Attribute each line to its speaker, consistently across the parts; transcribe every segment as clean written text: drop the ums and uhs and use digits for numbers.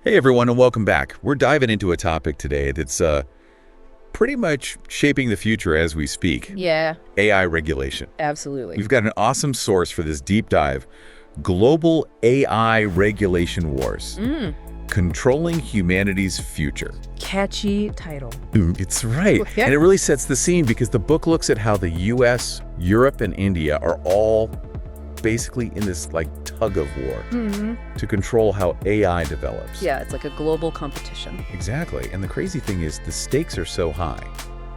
Speaker 1: Hey everyone, and welcome back. We're diving into a topic today that's pretty much shaping the future as we speak.
Speaker 2: Yeah,
Speaker 1: AI regulation.
Speaker 2: absolutely.
Speaker 1: We've got an awesome source for this deep dive. Global AI Regulation Wars. Controlling Humanity's Future.
Speaker 2: Catchy title.
Speaker 1: It's right.
Speaker 2: Yeah.
Speaker 1: And it really sets the scene because the book looks at how the US, Europe, and India are all basically in this tug of war to control how AI develops.
Speaker 2: Yeah, it's like a global competition.
Speaker 1: Exactly. And the crazy thing is the stakes are so high.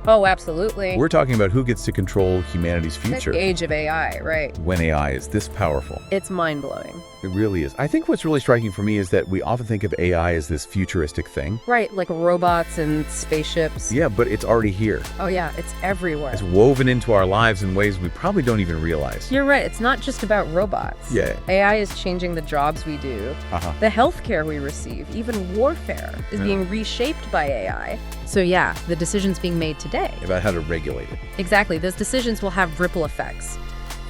Speaker 2: Oh, absolutely.
Speaker 1: We're talking about who gets to control humanity's future
Speaker 2: The age of AI, right.
Speaker 1: when AI is this powerful.
Speaker 2: It's mind-blowing.
Speaker 1: It really is. I think what's really striking for me is that we often think of AI as this futuristic thing.
Speaker 2: Right, like robots and spaceships.
Speaker 1: Yeah, but it's already here.
Speaker 2: Oh yeah, it's everywhere.
Speaker 1: It's woven into our lives in ways we probably don't even realize.
Speaker 2: You're right, it's not just about robots.
Speaker 1: Yeah.
Speaker 2: AI is changing the jobs we do, the healthcare we receive, even warfare is being reshaped by AI. So yeah, the decisions being made today.
Speaker 1: About how to regulate it.
Speaker 2: Exactly, those decisions will have ripple effects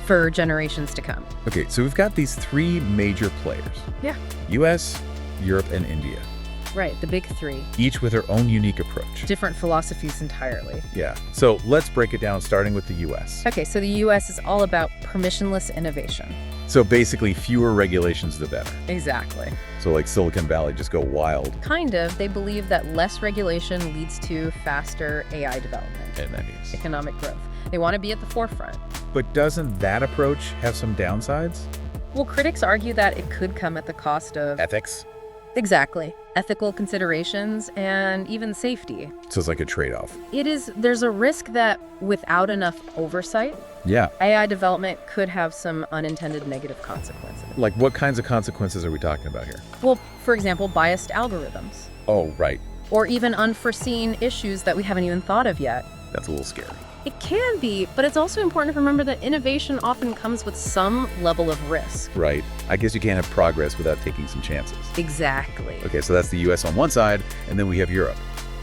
Speaker 2: for generations to come.
Speaker 1: Okay, so we've got these three major players.
Speaker 2: Yeah.
Speaker 1: US, Europe, and India.
Speaker 2: Right, the big three.
Speaker 1: Each with their own unique approach.
Speaker 2: Different philosophies entirely.
Speaker 1: Yeah. So let's break it down, starting with the US.
Speaker 2: Okay, so the US is all about permissionless innovation.
Speaker 1: So basically, fewer regulations, the better.
Speaker 2: Exactly.
Speaker 1: So like Silicon Valley, just go wild.
Speaker 2: Kind of. They believe that less regulation leads to faster AI development,
Speaker 1: And that means.
Speaker 2: economic growth. They want to be at the forefront.
Speaker 1: But doesn't that approach have some downsides?
Speaker 2: Well, critics argue that it could come at the cost of...
Speaker 1: Ethics?
Speaker 2: Exactly. Ethical considerations and even safety.
Speaker 1: So it's like a trade-off.
Speaker 2: There's a risk that without enough oversight,
Speaker 1: Yeah.
Speaker 2: AI development could have some unintended negative consequences.
Speaker 1: Like what kinds of consequences are we talking about here?
Speaker 2: Well, for example, biased algorithms,
Speaker 1: Oh, right.
Speaker 2: or even unforeseen issues that we haven't even thought of yet.
Speaker 1: That's a little scary.
Speaker 2: It can be, but it's also important to remember that innovation often comes with some level of risk.
Speaker 1: Right. I guess you can't have progress without taking some chances.
Speaker 2: Exactly.
Speaker 1: Okay, so that's the US on one side, and then we have Europe.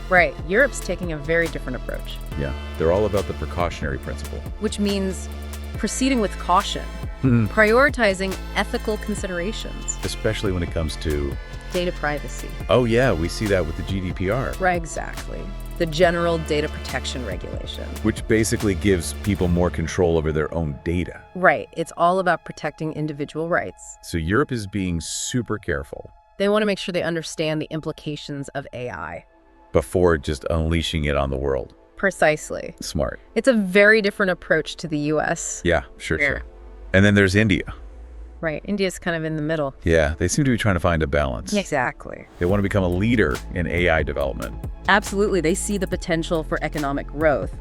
Speaker 2: Right. Europe's taking a very different approach,
Speaker 1: Yeah. They're all about the precautionary principle.
Speaker 2: which means proceeding with caution, prioritizing ethical considerations,
Speaker 1: Especially when it comes to,
Speaker 2: data privacy.
Speaker 1: oh yeah, we see that with the GDPR.
Speaker 2: Right, exactly. The General Data Protection Regulation.
Speaker 1: Which basically gives people more control over their own data.
Speaker 2: Right. It's all about protecting individual rights.
Speaker 1: So Europe is being super careful
Speaker 2: They want to make sure they understand the implications of AI.
Speaker 1: before just unleashing it on the world.
Speaker 2: Precisely.
Speaker 1: Smart.
Speaker 2: It's a very different approach to the US.
Speaker 1: Yeah, sure. And then there's India.
Speaker 2: Right. India's kind of in the middle.
Speaker 1: Yeah, they seem to be trying to find a balance.
Speaker 2: Exactly.
Speaker 1: They want to become a leader in AI development.
Speaker 2: Absolutely. They see the potential for economic growth,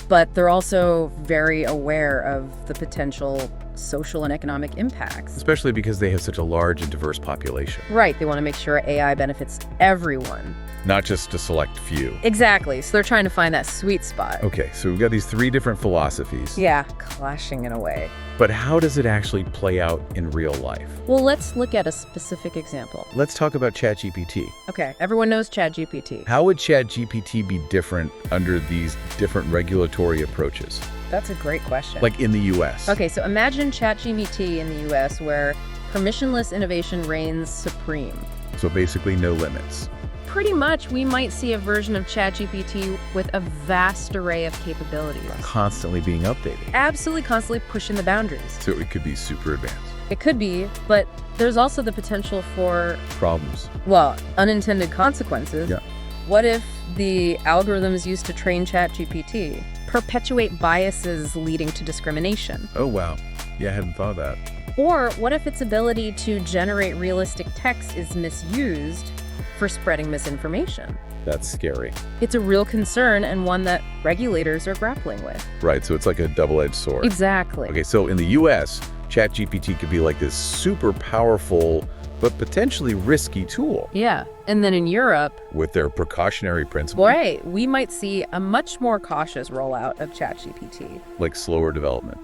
Speaker 2: but they're also very aware of the potential social and economic impacts.
Speaker 1: Especially because they have such a large and diverse population.
Speaker 2: Right. They want to make sure AI benefits everyone.
Speaker 1: Not just a select few.
Speaker 2: Exactly. So they're trying to find that sweet spot.
Speaker 1: Okay, so we've got these three different philosophies.
Speaker 2: Yeah, clashing in a way.
Speaker 1: But how does it actually play out in real life?
Speaker 2: Well, let's look at a specific example.
Speaker 1: Let's talk about ChatGPT.
Speaker 2: Okay, everyone knows ChatGPT.
Speaker 1: How would ChatGPT be different under these different regulatory approaches?
Speaker 2: That's a great question.
Speaker 1: Like in the US?
Speaker 2: Okay, so imagine ChatGPT in the US where permissionless innovation reigns supreme.
Speaker 1: So basically no limits.
Speaker 2: Pretty much, we might see a version of ChatGPT with a vast array of capabilities.
Speaker 1: Constantly being updated.
Speaker 2: Absolutely constantly pushing the boundaries.
Speaker 1: So it could be super advanced.
Speaker 2: It could be, but there's also the potential for,
Speaker 1: Problems.
Speaker 2: well, unintended consequences.
Speaker 1: Yeah.
Speaker 2: What if the algorithms used to train ChatGPT perpetuate biases leading to discrimination?
Speaker 1: Oh, wow. Yeah, I hadn't thought of that.
Speaker 2: Or what if its ability to generate realistic text is misused for spreading misinformation?
Speaker 1: That's scary.
Speaker 2: It's a real concern and one that regulators are grappling with.
Speaker 1: Right, so it's like a double-edged sword.
Speaker 2: Exactly.
Speaker 1: Okay, so in the US, ChatGPT could be like this super powerful but potentially risky tool
Speaker 2: Yeah. And then in Europe,
Speaker 1: with their precautionary principle,
Speaker 2: right, we might see a much more cautious rollout of ChatGPT.
Speaker 1: like slower development.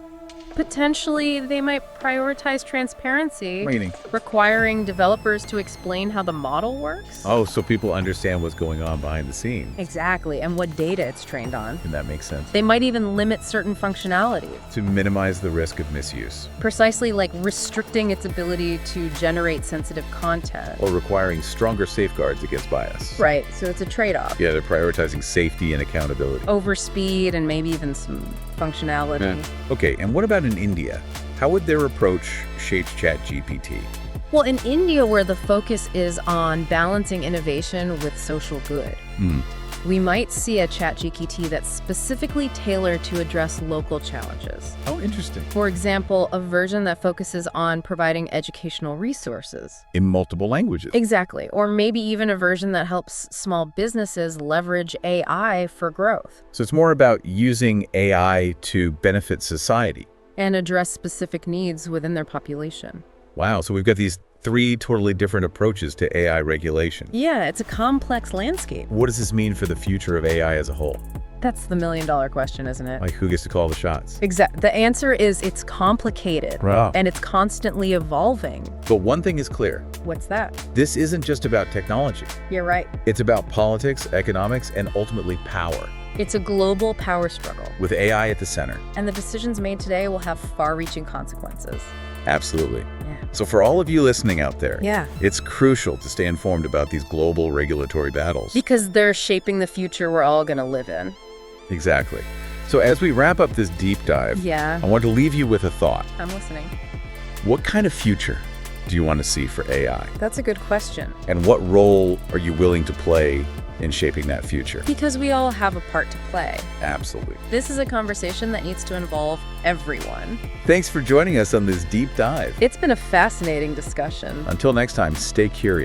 Speaker 2: Potentially, they might prioritize transparency,
Speaker 1: Meaning?
Speaker 2: requiring developers to explain how the model works.
Speaker 1: Oh, so people understand what's going on behind the scenes.
Speaker 2: Exactly, and what data it's trained on.
Speaker 1: And that makes sense.
Speaker 2: They might even limit certain functionalities,
Speaker 1: To minimize the risk of misuse.
Speaker 2: precisely like restricting its ability to generate sensitive content.
Speaker 1: Or requiring stronger safeguards against bias.
Speaker 2: Right, so it's a trade-off.
Speaker 1: Yeah, they're prioritizing safety and accountability.
Speaker 2: Over speed and maybe even some functionality.
Speaker 1: Okay, and what about in India? How would their approach shape ChatGPT?
Speaker 2: Well, in India, where the focus is on balancing innovation with social good, we might see a ChatGPT that's specifically tailored to address local challenges.
Speaker 1: Oh, interesting.
Speaker 2: For example, a version that focuses on providing educational resources.
Speaker 1: In multiple languages.
Speaker 2: Exactly. Or maybe even a version that helps small businesses leverage AI for growth
Speaker 1: So it's more about using AI to benefit society.
Speaker 2: and address specific needs within their population.
Speaker 1: Wow, so we've got these three totally different approaches to AI regulation.
Speaker 2: Yeah, it's a complex landscape.
Speaker 1: What does this mean for the future of AI as a whole?
Speaker 2: That's the million-dollar question, isn't it?
Speaker 1: Like, who gets to call the shots?
Speaker 2: The answer is it's complicated.
Speaker 1: Wow.
Speaker 2: And it's constantly evolving.
Speaker 1: But one thing is clear.
Speaker 2: What's that?
Speaker 1: This isn't just about technology.
Speaker 2: You're right.
Speaker 1: It's about politics, economics, and ultimately power,
Speaker 2: It's a global power struggle.
Speaker 1: with AI at the center.
Speaker 2: And the decisions made today will have far-reaching consequences.
Speaker 1: Absolutely.
Speaker 2: Yeah.
Speaker 1: So for all of you listening out there,
Speaker 2: Yeah.
Speaker 1: it's crucial to stay informed about these global regulatory battles.
Speaker 2: Because they're shaping the future we're all going to live in.
Speaker 1: Exactly. So as we wrap up this deep dive,
Speaker 2: Yeah.
Speaker 1: I want to leave you with a thought.
Speaker 2: I'm listening.
Speaker 1: What kind of future do you want to see for AI?
Speaker 2: That's a good question.
Speaker 1: And what role are you willing to play in shaping that future?
Speaker 2: Because we all have a part to play.
Speaker 1: Absolutely.
Speaker 2: This is a conversation that needs to involve everyone.
Speaker 1: Thanks for joining us on this deep dive.
Speaker 2: It's been a fascinating discussion.
Speaker 1: Until next time, stay curious.